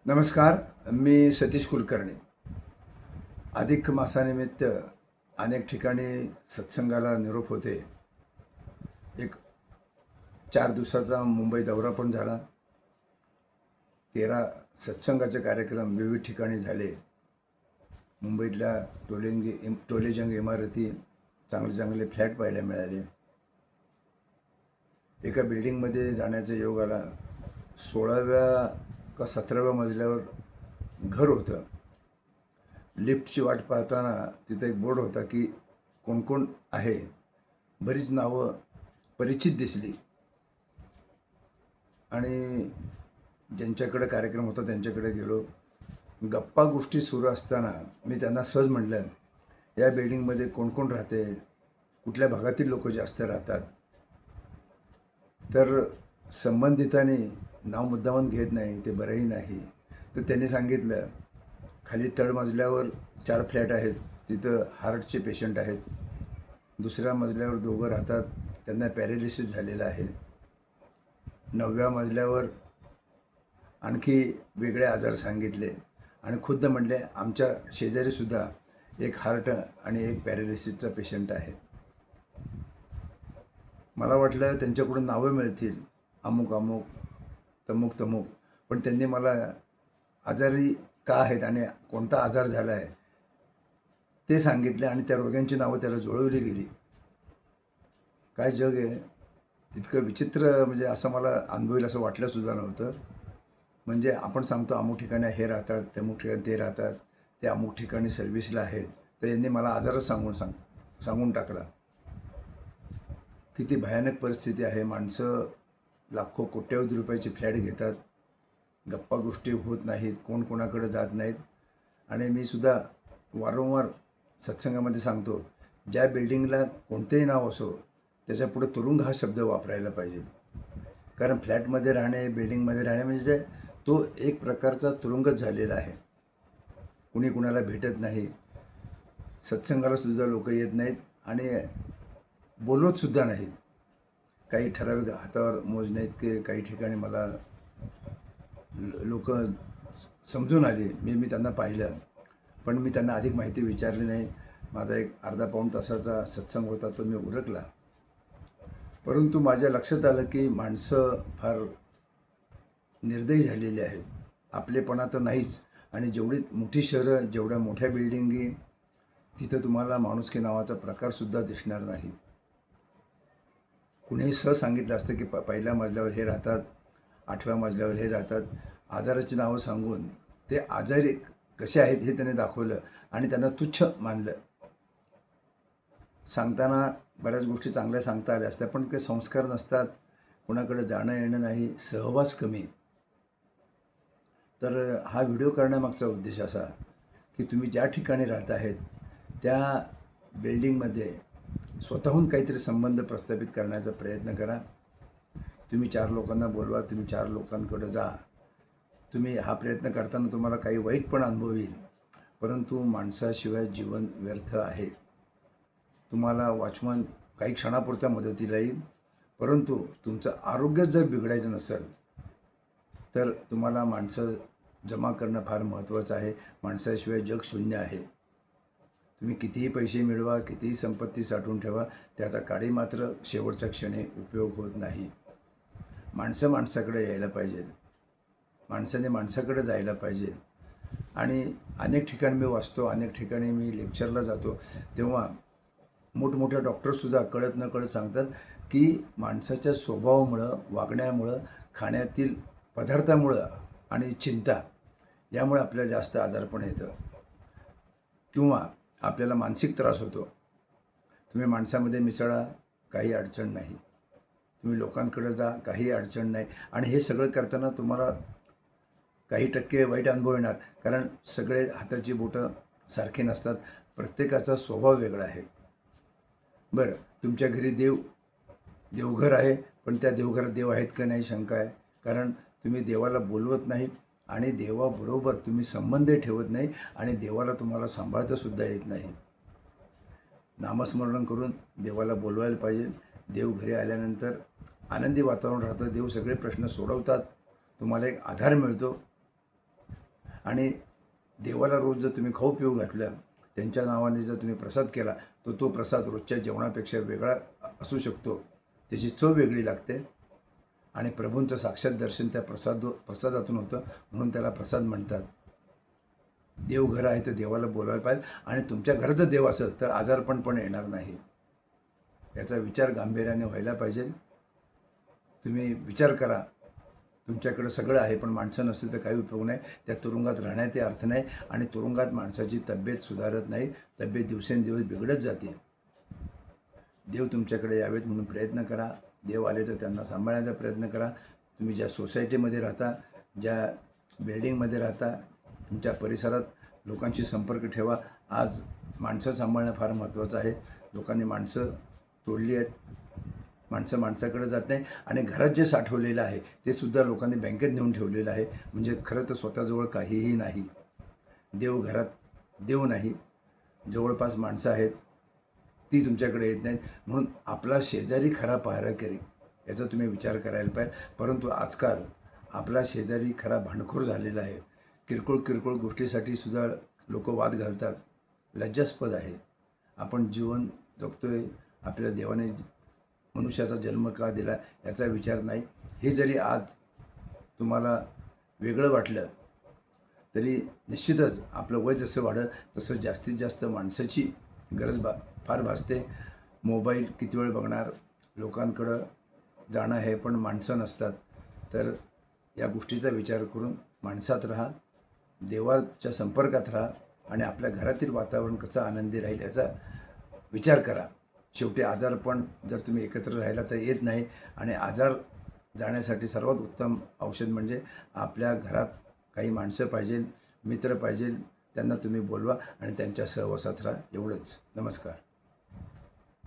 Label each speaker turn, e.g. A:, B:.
A: नमस्कार. मी सतीश कुलकर्णी. अधिक मासानिमित्त अनेक ठिकाणी सत्संगाला निरोप होते. एक 4 दिवसाचा मुंबई दौरा पण झाला. 13 सत्संगाचे कार्यक्रम विविध ठिकाणी झाले. मुंबईतल्या टोलेजंग इमारती, चांगले चांगले फ्लॅट पाहायला मिळाले. एका बिल्डिंगमध्ये जाण्याचा योग आला. 16व्या का 17व्या मजल्यावर घर होतं. लिफ्टची वाट पाहताना तिथं एक बोर्ड होता की कोण कोण आहे. बरीच नावं परिचित दिसली आणि ज्यांच्याकडे कार्यक्रम होता त्यांच्याकडे गेलो. गप्पा गोष्टी सुरू असताना मी त्यांना सहज म्हटलं, या बिल्डिंगमध्ये कोण कोण राहते, कुठल्या भागातील लोक जास्त राहतात. तर संबंधितांनी नाव मुद्दामून घेत नाही, ते बरंही नाही. तर त्यांनी सांगितलं, खाली तळमजल्यावर 4 फ्लॅट आहेत, तिथं हार्टचे पेशंट आहेत. दुसऱ्या मजल्यावर 2 राहतात, त्यांना पॅरालिसिस झालेलं आहे. 9व्या मजल्यावर आणखी वेगळे आजार सांगितले आणि खुद्द म्हटले, आमच्या शेजारीसुद्धा एक हार्ट आणि एक पॅरालिसिसचा पेशंट आहे. मला वाटलं त्यांच्याकडून नावं मिळतील, अमुक अमुक, तमुक तमुक. पण त्यांनी मला आजारी का आहेत आणि कोणता आजार झाला आहे ते सांगितले आणि त्या रोग्यांची नावं त्याला जुळवली गेली. काय जग आहे! इतकं विचित्र, म्हणजे असं मला अनुभवेल असं वाटलंसुद्धा नव्हतं. म्हणजे आपण सांगतो अमुक ठिकाणी हे राहतात, ते अमुक ठिकाणी ते राहतात, ते अमुक ठिकाणी सर्व्हिसला आहेत. तर यांनी मला आजारच सांगून टाकला. किती भयानक परिस्थिती आहे. माणसं लाखो कोट्यवधी रुपयाचे फ्लॅट घेतात, गप्पा गोष्टी होत नाहीत, कोण कोणाकडे जात नाहीत. आणि मी सुद्धा वारंवार सत्संगामध्ये सांगतो, ज्या बिल्डिंगला कोणतेही नाव असो त्याच्या पुढे तुरुंग हा शब्द वापरायला पाहिजे. कारण फ्लॅटमध्ये राहणे, बिल्डिंगमध्ये राहणे म्हणजे तो एक प्रकारचा तुरुंगच झालेला आहे. कुणी कुणाला भेटत नाही, सत्संगाला सुद्धा लोक येत नाहीत आणि बोलवतसुद्धा नाहीत. काही ठराविक हातावर मोजणे इतके काही ठिकाणी मला लोक समजून आली. मी त्यांना पाहिलं, पण मी त्यांना अधिक माहिती विचारली नाही. माझा एक अर्धा पाऊण तासाचा सत्संग होता, तो मी उरकला. परंतु माझ्या लक्षात आलं की माणसं फार निर्दयी झालेली आहेत. आपलेपणा तर नाहीच. आणि जेवढी मोठी शहरं, जेवढ्या मोठ्या बिल्डिंगी, तिथं तुम्हाला माणुसकी नावाचा प्रकारसुद्धा दिसणार नाही. कुणीही सांगितलं असतं की पहिल्या मजल्यावर हे राहतात, 8व्या मजल्यावर हे राहतात. आजाराची नावं सांगून ते आजारी कसे आहेत हे त्याने दाखवलं आणि त्यांना तुच्छ मानलं. सांगताना बऱ्याच गोष्टी चांगल्या सांगता आल्या असत्या, पण काही संस्कार नसतात, कोणाकडे जाणं येणं नाही, सहवास कमी. तर हा व्हिडिओ करण्यामागचा उद्देश असा की तुम्ही ज्या ठिकाणी राहत आहेत त्या बिल्डिंगमध्ये स्वतःहून काहीतरी संबंध प्रस्थापित करण्याचा प्रयत्न करा. तुम्ही 4 लोकांना बोलवा, तुम्ही 4 लोकांकडे जा. तुम्ही हा प्रयत्न करताना तुम्हाला काही वाईट पण अनुभव येईल, परंतु माणसाशिवाय जीवन व्यर्थ आहे. तुम्हाला वॉचमन काही क्षणापुरत्या मदतीला येईल, परंतु तुमचं आरोग्य जर बिघडायचं नसेल तर तुम्हाला माणसं जमा करणं फार महत्त्वाचं आहे. माणसाशिवाय जग शून्य आहे. तुम्ही कितीही पैसे मिळवा, कितीही संपत्ती साठवून ठेवा, त्याचा काडी मात्र शेवटच्या क्षणी उपयोग होत नाही. माणसं माणसाकडे यायला पाहिजे, माणसाने माणसाकडे जायला पाहिजे. आणि अनेक ठिकाणी मी वाचतो, अनेक ठिकाणी मी लेक्चरला जातो, तेव्हा मोठमोठ्या डॉक्टरसुद्धा कळत न कळत सांगतात की माणसाच्या स्वभावामुळं, वागण्यामुळं, खाण्यातील पदार्थामुळं आणि चिंता यामुळे आपल्याला जास्त आजारपण येतं किंवा आपल्याला मानसिक त्रास होतो. तुम्ही माणसामध्ये मिसळा, काही अडचण नाही. तुम्ही लोकांकडे जा, काही अडचण नाही. आणि हे सगळं करताना तुम्हाला काही टक्के वाईट अनुभव येणार, कारण सगळे हाताची बोटं सारखी नसतात, प्रत्येकाचा स्वभाव वेगळा आहे. बरं, तुमच्या घरी देवघर आहे, पण त्या देवघरात देव आहेत का नाही शंका आहे. कारण तुम्ही देवाला बोलवत नाही आणि देवाबरोबर तुम्ही संबंध ठेवत नाही आणि देवाला तुम्हाला सांभाळतासुद्धा येत नाही. नामस्मरण करून देवाला बोलवायला पाहिजे. देव घरी आल्यानंतर आनंदी वातावरण राहतं, देव सगळे प्रश्न सोडवतात, तुम्हाला एक आधार मिळतो. आणि देवाला रोज जर तुम्ही खाऊ पिऊ घातलं, त्यांच्या नावाने जर तुम्ही प्रसाद केला, तर तो प्रसाद रोजच्या जेवणापेक्षा वेगळा असू शकतो. त्याची चव वेगळी लागते आणि प्रभूंचं साक्षात दर्शन त्या प्रसादातून होतं, म्हणून त्याला प्रसाद म्हणतात. देव घर आहे तर देवाला बोलायला पाहिजे, आणि तुमच्या घरात जर देव असेल तर आजारपण पण येणार नाही. याचा विचार गांभीर्याने व्हायला पाहिजे. तुम्ही विचार करा, तुमच्याकडे सगळं आहे पण माणसं नसेल तर काही उपयोग नाही. त्या तुरुंगात राहण्याचे अर्थ नाही, आणि तुरुंगात माणसाची तब्येत सुधारत नाही, तब्येत दिवसेंदिवस बिघडत जाते. देव तुमच्याकडे यावेत म्हणून प्रयत्न करा. देव आले तर त्यांना सांभाळण्याचा प्रयत्न करा. तुम्ही ज्या सोसायटीमध्ये राहता, ज्या बिल्डिंगमध्ये राहता, तुमच्या परिसरात लोकांशी संपर्क ठेवा. आज माणसं सांभाळणं फार महत्त्वाचं आहे. लोकांनी माणसं तोडली आहेत, माणसं माणसाकडे जात नाही, आणि घरात जे साठवलेलं आहे ते सुद्धा लोकांनी बँकेत नेऊन ठेवलेलं आहे. म्हणजे खरं तर स्वतःजवळ काहीही नाही. देव घरात देव नाही, जवळपास माणसं आहेत ती तुमच्याकडे येत नाहीत. म्हणून आपला शेजारी खरा पहारेकरी याचा तुम्ही विचार करायला पाहिजे. परंतु आजकाल आपला शेजारी खरा भांडखोर झालेला आहे. किरकोळ गोष्टीसाठी सुद्धा लोक वाद घालतात. लज्जास्पद आहे. आपण जीवन जगतोय, आपल्या देवाने मनुष्याचा जन्म का दिला याचा विचार नाही. हे जरी आज तुम्हाला वेगळं वाटलं तरी निश्चितच आपलं वय जसं वाढलं तसं जास्तीत जास्त माणसाची गरज फार भासते. मोबाईल किती वेळ बघणार, लोकांकडं जाणं आहे पण माणसं नसतात. तर या गोष्टीचा विचार करून माणसात राहा, देवाच्या संपर्कात राहा, आणि आपल्या घरातील वातावरण कसं आनंदी राहील याचा विचार करा. शेवटी आजारपण जर तुम्ही एकत्र राहिला तर येत नाही, आणि आजार जाण्यासाठी सर्वात उत्तम औषध म्हणजे आपल्या घरात काही माणसं पाहिजे, मित्र पाहिजे, त्यांना तुम्ही बोलवा आणि त्यांच्या सहवासात राहा. एवढंच. नमस्कार.